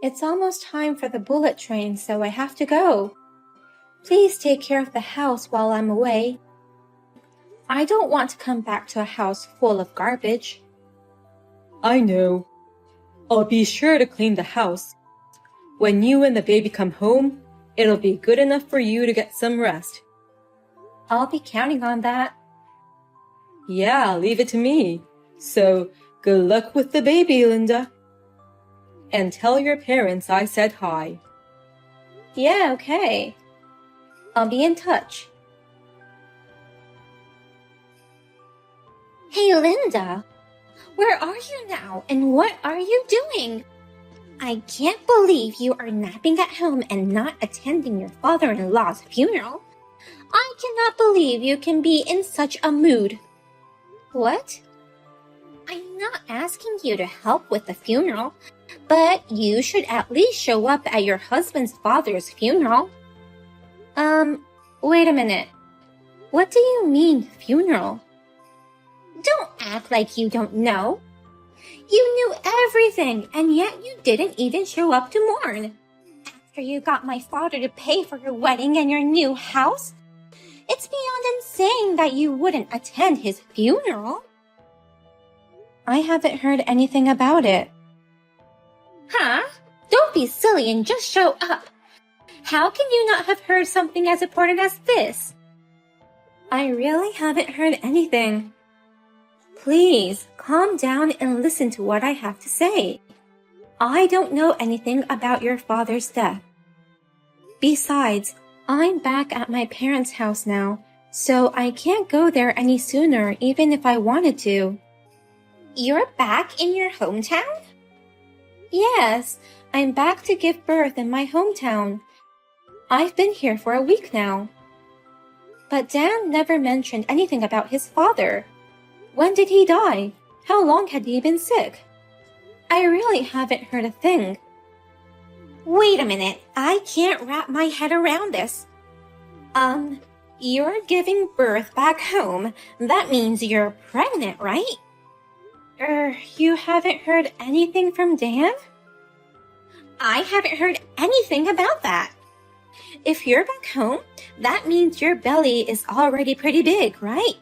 It's almost time for the bullet train, so I have to go. Please take care of the house while I'm away. I don't want to come back to a house full of garbage. I know. I'll be sure to clean the house. When you and the baby come home, it'll be good enough for you to get some rest. I'll be counting on that. Yeah, leave it to me. So, good luck with the baby, Linda. And tell your parents I said hi. Yeah, okay. I'll be in touch. Hey, Linda. Where are you now, and what are you doing? I can't believe you are napping at home and not attending your father-in-law's funeral. I cannot believe you can be in such a mood. What? I'm not asking you to help with the funeral, but you should at least show up at your husband's father's funeral. Wait a minute. What do you mean, funeral? Don't act like you don't know. You knew everything, and yet you didn't even show up to mourn. After you got my father to pay for your wedding and your new house, it's beyond insane that you wouldn't attend his funeral. I haven't heard anything about it. Huh? Don't be silly and just show up. How can you not have heard something as important as this? I really haven't heard anything. Please, calm down and listen to what I have to say. I don't know anything about your father's death. Besides, I'm back at my parents' house now, so I can't go there any sooner even if I wanted to. You're back in your hometown? Yes, I'm back to give birth in my hometown. I've been here for a week now. But Dan never mentioned anything about his father. When did he die? How long had he been sick? I really haven't heard a thing. Wait a minute, I can't wrap my head around this. You're giving birth back home. That means you're pregnant, right? You haven't heard anything from Dan? I haven't heard anything about that. If you're back home, that means your belly is already pretty big, right?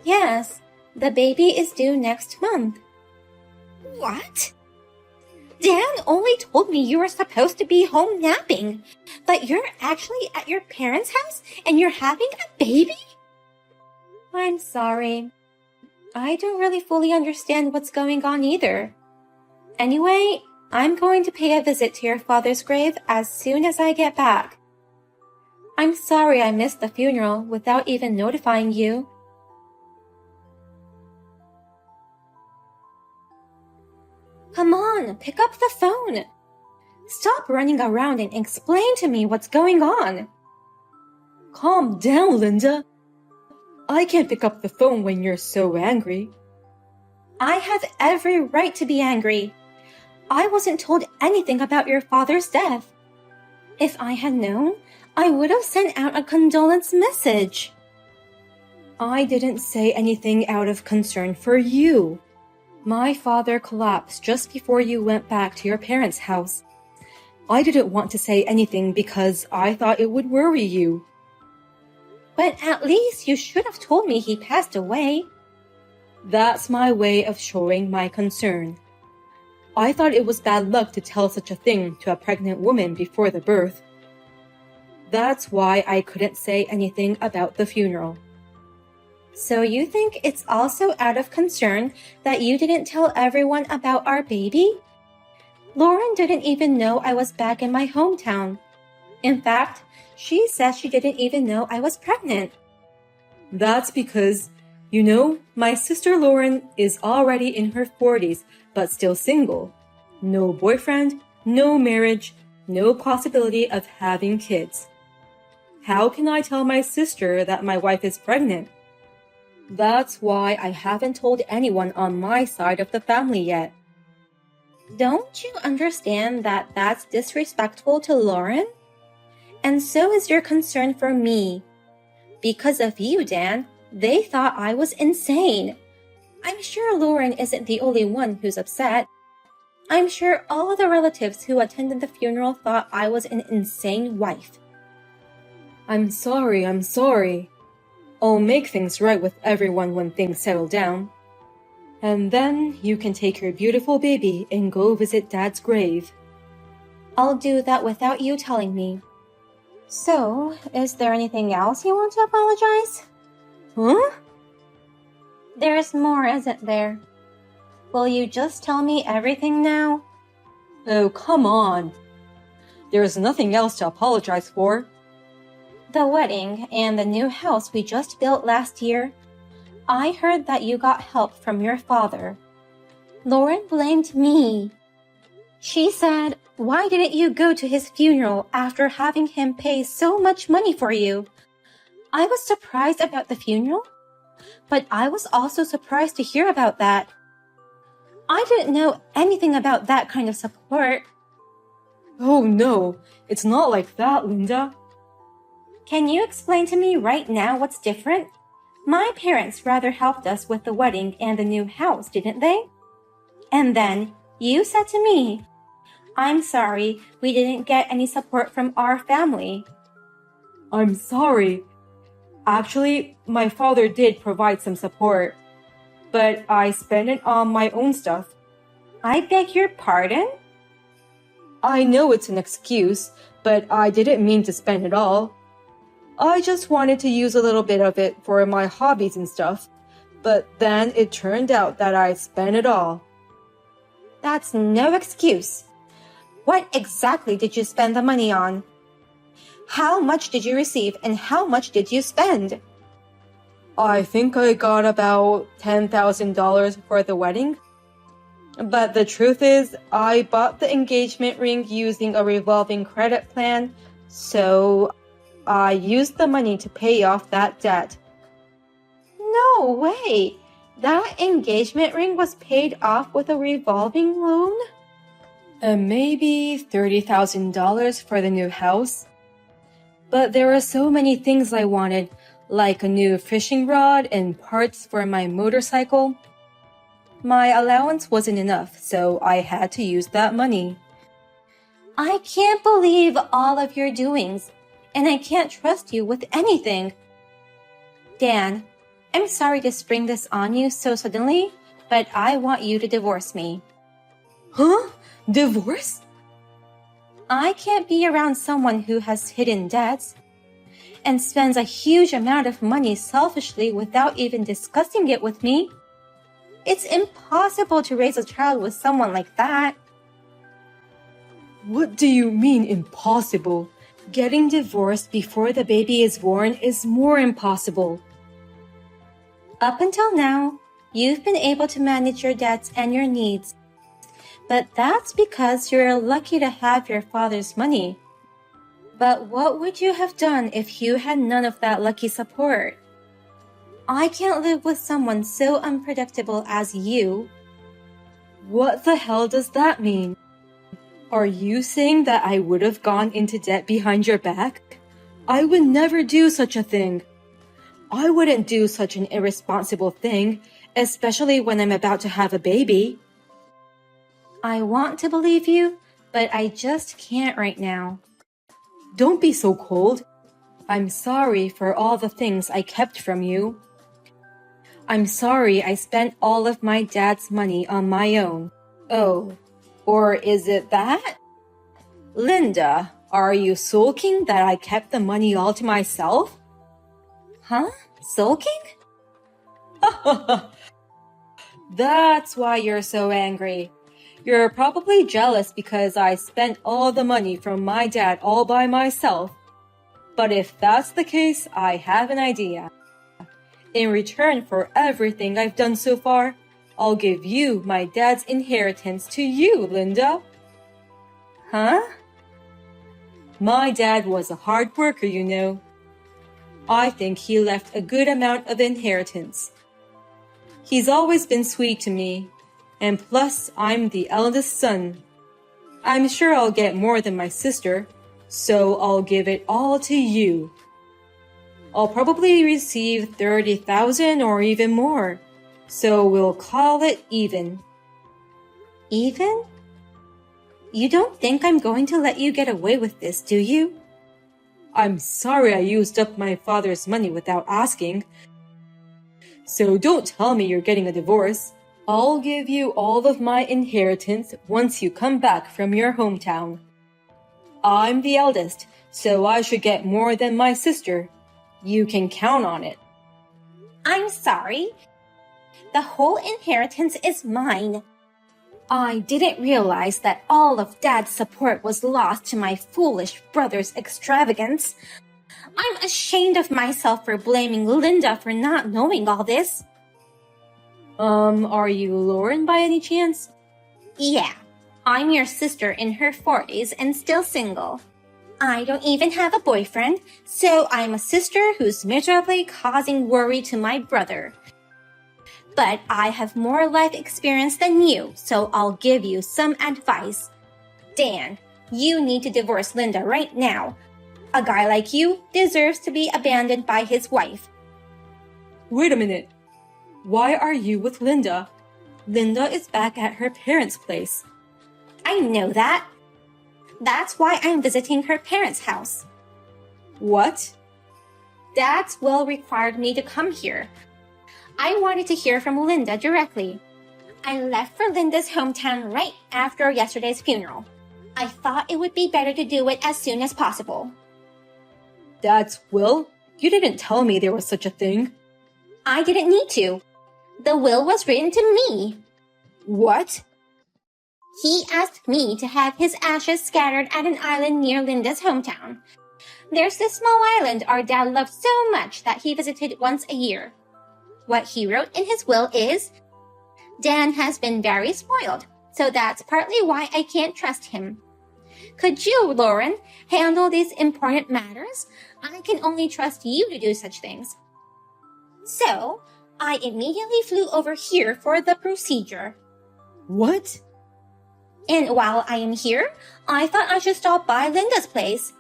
Yes, the baby is due next month. What? Dan only told me you were supposed to be home napping, but you're actually at your parents' house and you're having a baby? I'm sorry. I don't really fully understand what's going on either. Anyway, I'm going to pay a visit to your father's grave as soon as I get back. I'm sorry I missed the funeral without even notifying you. Come on, pick up the phone. Stop running around and explain to me what's going on. Calm down, Linda. I can't pick up the phone when you're so angry. I have every right to be angry. I wasn't told anything about your father's death. If I had known, I would have sent out a condolence message. I didn't say anything out of concern for you. My father collapsed just before you went back to your parents' house. I didn't want to say anything because I thought it would worry you. But at least you should have told me he passed away. That's my way of showing my concern. I thought it was bad luck to tell such a thing to a pregnant woman before the birth. That's why I couldn't say anything about the funeral. So you think it's also out of concern that you didn't tell everyone about our baby? Lauren didn't even know I was back in my hometown. In fact, she says she didn't even know I was pregnant. That's because, my sister Lauren is already in her 40s, but still single. No boyfriend, no marriage, no possibility of having kids. How can I tell my sister that my wife is pregnant? That's why I haven't told anyone on my side of the family yet. Don't you understand that that's disrespectful to Lauren? And so is your concern for me. Because of you, Dan, they thought I was insane. I'm sure Lauren isn't the only one who's upset. I'm sure all the relatives who attended the funeral thought I was an insane wife. I'm sorry. I'll make things right with everyone when things settle down. And then you can take your beautiful baby and go visit Dad's grave. I'll do that without you telling me. So, is there anything else you want to apologize? Huh? There's more, isn't there? Will you just tell me everything now? Oh, come on. There's nothing else to apologize for. The wedding and the new house we just built last year. I heard that you got help from your father. Lauren blamed me. She said, "Why didn't you go to his funeral after having him pay so much money for you?" I was surprised about the funeral, but I was also surprised to hear about that. I didn't know anything about that kind of support. Oh no, it's not like that, Linda. Can you explain to me right now what's different? My parents rather helped us with the wedding and the new house, didn't they? And then you said to me, "I'm sorry, we didn't get any support from our family." I'm sorry. Actually, my father did provide some support, but I spent it on my own stuff. I beg your pardon? I know it's an excuse, but I didn't mean to spend it all. I just wanted to use a little bit of it for my hobbies and stuff, but then it turned out that I spent it all. That's no excuse. What exactly did you spend the money on? How much did you receive and how much did you spend? I think I got about $10,000 for the wedding. But the truth is, I bought the engagement ring using a revolving credit plan, so I used the money to pay off that debt. No way! That engagement ring was paid off with a revolving loan? And maybe $30,000 for the new house. But there were so many things I wanted, like a new fishing rod and parts for my motorcycle. My allowance wasn't enough, so I had to use that money. I can't believe all of your doings, and I can't trust you with anything. Dan, I'm sorry to spring this on you so suddenly, but I want you to divorce me. Huh? Divorce? I can't be around someone who has hidden debts and spends a huge amount of money selfishly without even discussing it with me. It's impossible to raise a child with someone like that. What do you mean impossible? Getting divorced before the baby is born is more impossible. Up until now, you've been able to manage your debts and your needs. But that's because you're lucky to have your father's money. But what would you have done if you had none of that lucky support? I can't live with someone so unpredictable as you. What the hell does that mean? Are you saying that I would have gone into debt behind your back? I would never do such a thing. I wouldn't do such an irresponsible thing, especially when I'm about to have a baby. I want to believe you, but I just can't right now. Don't be so cold. I'm sorry for all the things I kept from you. I'm sorry I spent all of my dad's money on my own. Oh, or is it that? Linda, are you sulking that I kept the money all to myself? Huh? Sulking? That's why you're so angry. You're probably jealous because I spent all the money from my dad all by myself. But if that's the case, I have an idea. In return for everything I've done so far, I'll give you my dad's inheritance to you, Linda. Huh? My dad was a hard worker, you know. I think he left a good amount of inheritance. He's always been sweet to me, and plus I'm the eldest son. I'm sure I'll get more than my sister, so I'll give it all to you. I'll probably receive 30,000 or even more, so we'll call it even. Even? You don't think I'm going to let you get away with this, do you? I'm sorry I used up my father's money without asking. So don't tell me you're getting a divorce. I'll give you all of my inheritance once you come back from your hometown. I'm the eldest, so I should get more than my sister. You can count on it. I'm sorry. The whole inheritance is mine. I didn't realize that all of Dad's support was lost to my foolish brother's extravagance. I'm ashamed of myself for blaming Linda for not knowing all this. Are you Lauren by any chance? Yeah, I'm your sister in her 40s and still single. I don't even have a boyfriend, so I'm a sister who's miserably causing worry to my brother. But I have more life experience than you, so I'll give you some advice. Dan, you need to divorce Linda right now. A guy like you deserves to be abandoned by his wife. Wait a minute. Why are you with Linda? Linda is back at her parents' place. I know that. That's why I'm visiting her parents' house. What? Dad's will required me to come here. I wanted to hear from Linda directly. I left for Linda's hometown right after yesterday's funeral. I thought it would be better to do it as soon as possible. Dad's will? You didn't tell me there was such a thing. I didn't need to. The will was written to me. What? He asked me to have his ashes scattered at an island near Linda's hometown. There's this small island our dad loved so much that he visited once a year. What he wrote in his will is, Dan has been very spoiled, so that's partly why I can't trust him. Could you, Lauren, handle these important matters? I can only trust you to do such things. So, I immediately flew over here for the procedure. What? And while I am here, I thought I should stop by Linda's place.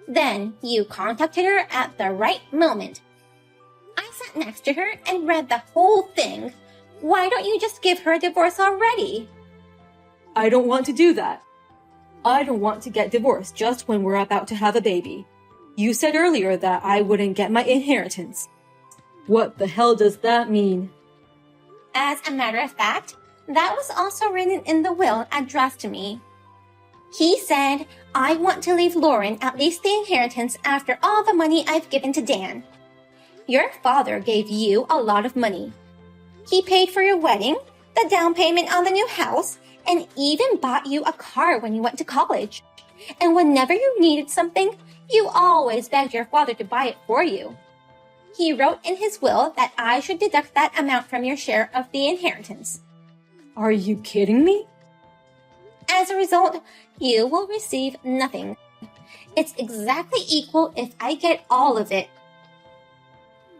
Then you contacted her at the right moment. I sat next to her and read the whole thing. Why don't you just give her a divorce already? I don't want to do that. I don't want to get divorced just when we're about to have a baby. You said earlier that I wouldn't get my inheritance. What the hell does that mean? As a matter of fact, that was also written in the will addressed to me. He said, I want to leave Lauren at least the inheritance after all the money I've given to Dan. Your father gave you a lot of money. He paid for your wedding, the down payment on the new house, and even bought you a car when you went to college. And whenever you needed something, you always begged your father to buy it for you. He wrote in his will that I should deduct that amount from your share of the inheritance. Are you kidding me? As a result, you will receive nothing. It's exactly equal if I get all of it.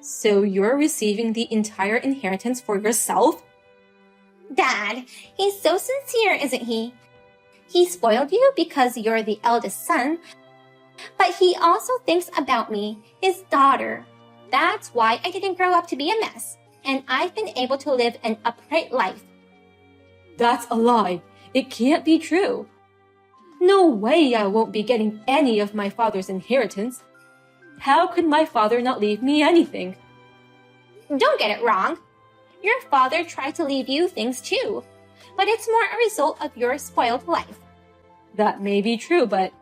So you're receiving the entire inheritance for yourself? Dad, he's so sincere, isn't he? He spoiled you because you're the eldest son, but he also thinks about me, his daughter. That's why I didn't grow up to be a mess, and I've been able to live an upright life. That's a lie. It can't be true. No way I won't be getting any of my father's inheritance. How could my father not leave me anything? Don't get it wrong. Your father tried to leave you things too, but it's more a result of your spoiled life. That may be true, but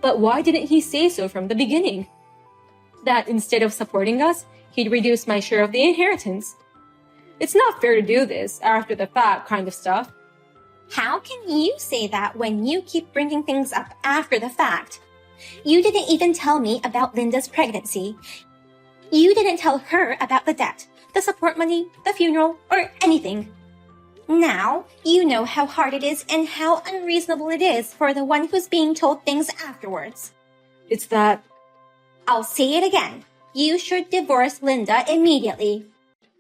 why didn't he say so from the beginning? That instead of supporting us, he'd reduce my share of the inheritance. It's not fair to do this after the fact kind of stuff. How can you say that when you keep bringing things up after the fact? You didn't even tell me about Linda's pregnancy. You didn't tell her about the debt, the support money, the funeral, or anything. Now, you know how hard it is and how unreasonable it is for the one who's being told things afterwards. It's that... I'll say it again. You should divorce Linda immediately.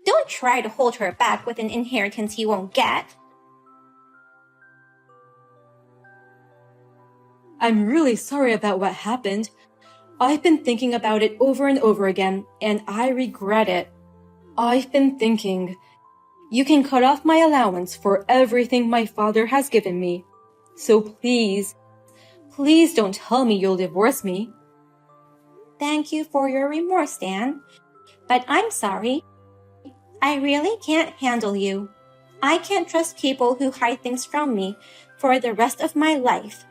Don't try to hold her back with an inheritance you won't get. I'm really sorry about what happened. I've been thinking about it over and over again, and I regret it. I've been thinking, you can cut off my allowance for everything my father has given me. So please don't tell me you'll divorce me. Thank you for your remorse, Dan. But I'm sorry. I really can't handle you. I can't trust people who hide things from me for the rest of my life.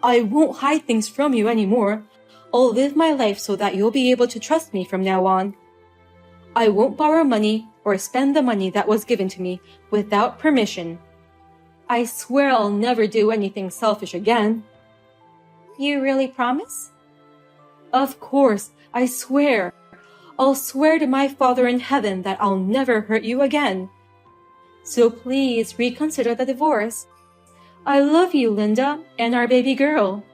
I won't hide things from you anymore. I'll live my life so that you'll be able to trust me from now on. I won't borrow money or spend the money that was given to me without permission. I swear I'll never do anything selfish again. You really promise? Of course, I swear. I'll swear to my Father in heaven that I'll never hurt you again. So please reconsider the divorce. I love you, Linda, and our baby girl.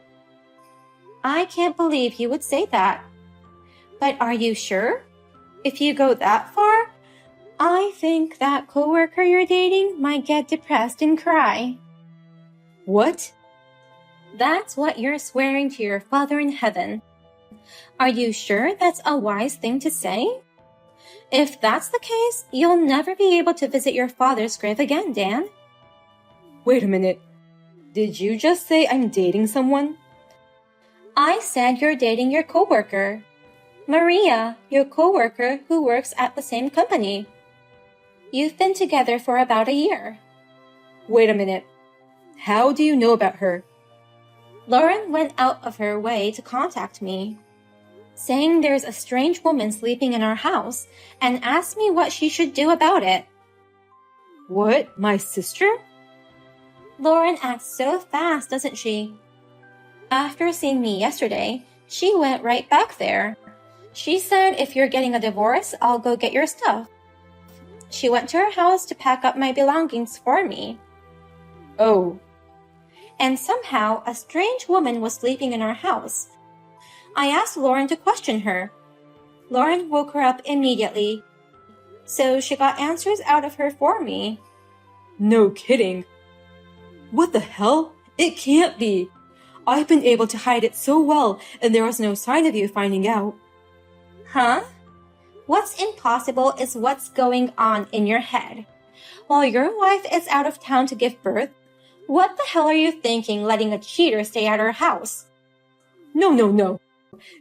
I can't believe you would say that. But are you sure? If you go that far, I think that coworker you're dating might get depressed and cry. What? That's what you're swearing to your Father in heaven. Are you sure that's a wise thing to say? If that's the case, you'll never be able to visit your father's grave again, Dan. Wait a minute. Did you just say I'm dating someone? I said you're dating your coworker. Maria, your coworker who works at the same company. You've been together for about a year. Wait a minute. How do you know about her? Lauren went out of her way to contact me, saying there's a strange woman sleeping in our house and asked me what she should do about it. What? My sister? Lauren acts so fast, doesn't she? After seeing me yesterday, she went right back there. She said if you're getting a divorce, I'll go get your stuff. She went to her house to pack up my belongings for me. Oh. And somehow a strange woman was sleeping in our house. I asked Lauren to question her. Lauren woke her up immediately, so she got answers out of her for me. No kidding. What the hell? It can't be. I've been able to hide it so well, and there was no sign of you finding out. Huh? What's impossible is what's going on in your head. While your wife is out of town to give birth, what the hell are you thinking letting a cheater stay at her house? No.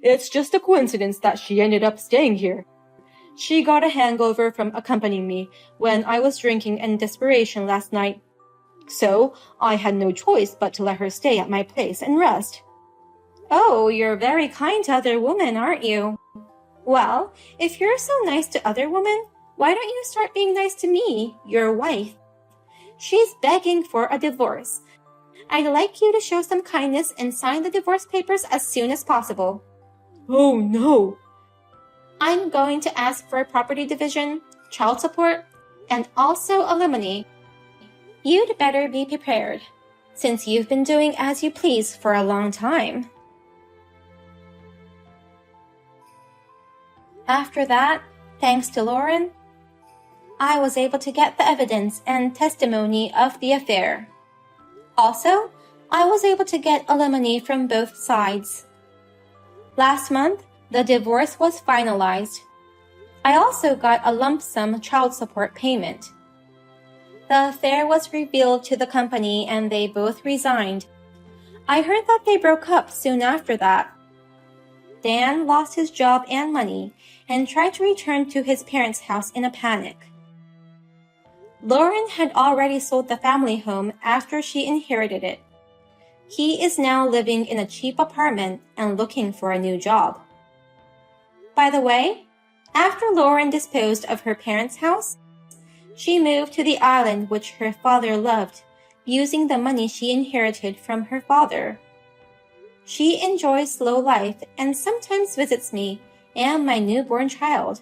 It's just a coincidence that she ended up staying here. She got a hangover from accompanying me when I was drinking in desperation last night. So I had no choice but to let her stay at my place and rest. Oh, you're very kind to other women, aren't you? Well, if you're so nice to other women, why don't you start being nice to me, your wife? She's begging for a divorce. I'd like you to show some kindness and sign the divorce papers as soon as possible. Oh, no. I'm going to ask for a property division, child support, and also alimony. You'd better be prepared, since you've been doing as you please for a long time. After that, thanks to Lauren, I was able to get the evidence and testimony of the affair. Also, I was able to get alimony from both sides. Last month, the divorce was finalized. I also got a lump sum child support payment. The affair was revealed to the company and they both resigned. I heard that they broke up soon after that. Dan lost his job and money and tried to return to his parents' house in a panic. Lauren had already sold the family home after she inherited it. He is now living in a cheap apartment and looking for a new job. By the way, after Lauren disposed of her parents' house, she moved to the island which her father loved, using the money she inherited from her father. She enjoys slow life and sometimes visits me and my newborn child.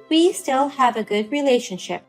We still have a good relationship.